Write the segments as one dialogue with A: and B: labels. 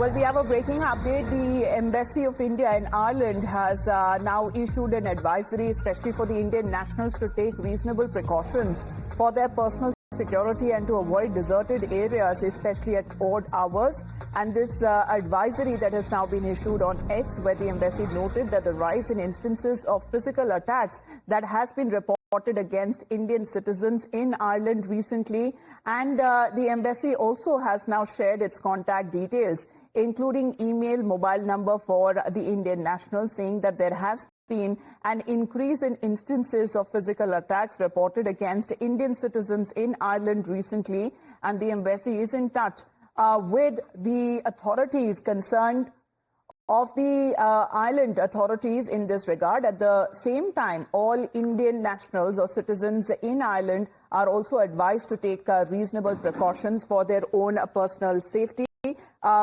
A: Well, we have a breaking update. The Embassy of India in Ireland has now issued an advisory, especially for the Indian nationals, to take reasonable precautions for their personal security and to avoid deserted areas, especially at odd hours. And this advisory that has now been issued on X, where the embassy noted that the rise in instances of physical attacks that has been reported against Indian citizens in Ireland recently, and the embassy also has now shared its contact details, including email, mobile number for the Indian nationals, saying that there has been an increase in instances of physical attacks reported against Indian citizens in Ireland recently, and the embassy is in touch with the authorities concerned of the island authorities in this regard. At the same time, all Indian nationals or citizens in Ireland are also advised to take reasonable precautions for their own personal safety,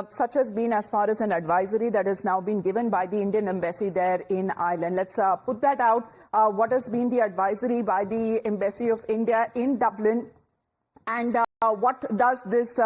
A: such has been as far as an advisory that has now been given by the Indian embassy there in Ireland. Let's put that out. What has been the advisory by the Embassy of India in Dublin, and what does this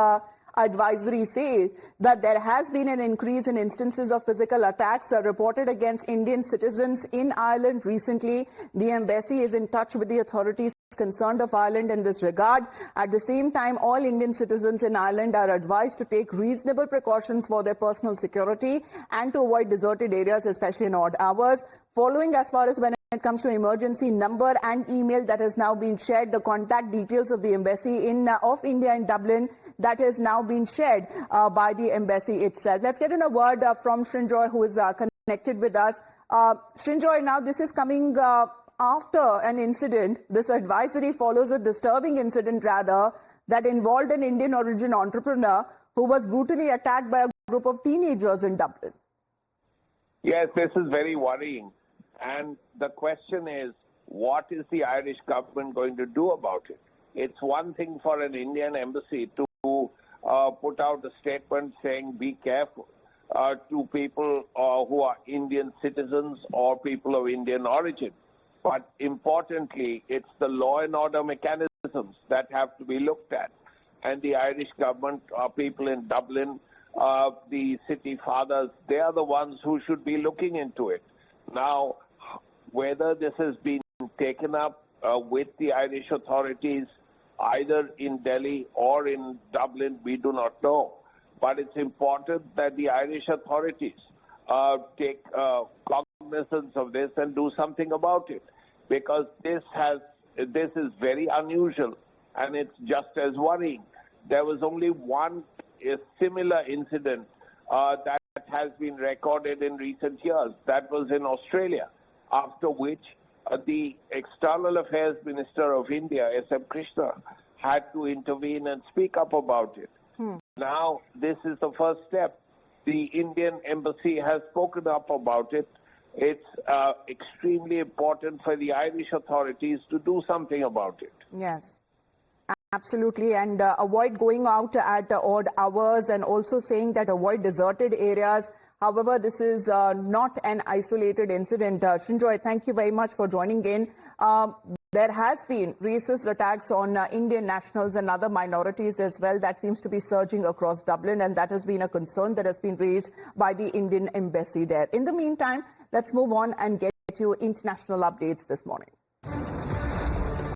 A: advisory say? That there has been an increase in instances of physical attacks reported against Indian citizens in Ireland recently. The embassy is in touch with the authorities concerned of Ireland in this regard. At the same time, all Indian citizens in Ireland are advised to take reasonable precautions for their personal security and to avoid deserted areas, especially in odd hours. Following, as far as when it comes to emergency number and email that has now been shared, the contact details of the embassy of India in Dublin that has now been shared by the embassy itself. Let's get in a word from Srinjoy, who is connected with us. Srinjoy, now this is coming after an incident. This advisory follows a disturbing incident, rather, that involved an Indian origin entrepreneur who was brutally attacked by a group of teenagers in Dublin.
B: Yes, this is very worrying. And the question is, what is the Irish government going to do about it? It's one thing for an Indian embassy to put out a statement saying, be careful, to people who are Indian citizens or people of Indian origin. But importantly, it's the law and order mechanisms that have to be looked at. And the Irish government, people in Dublin, the city fathers, they are the ones who should be looking into it. Now, whether this has been taken up with the Irish authorities, either in Delhi or in Dublin, we do not know. But it's important that the Irish authorities take cognizance of this and do something about it, because this is very unusual and it's just as worrying. There was only one similar incident that has been recorded in recent years. That was in Australia, after which the External Affairs Minister of India, S.M. Krishna, had to intervene and speak up about it. Now, this is the first step. The Indian embassy has spoken up about it. It's extremely important for the Irish authorities to do something about it.
A: Yes, absolutely. And avoid going out at odd hours, and also saying that avoid deserted areas. However, this is not an isolated incident. Srinjoy, thank you very much for joining in. There has been racist attacks on Indian nationals and other minorities as well. That seems to be surging across Dublin, and that has been a concern that has been raised by the Indian embassy there. In the meantime, let's move on and get you international updates this morning.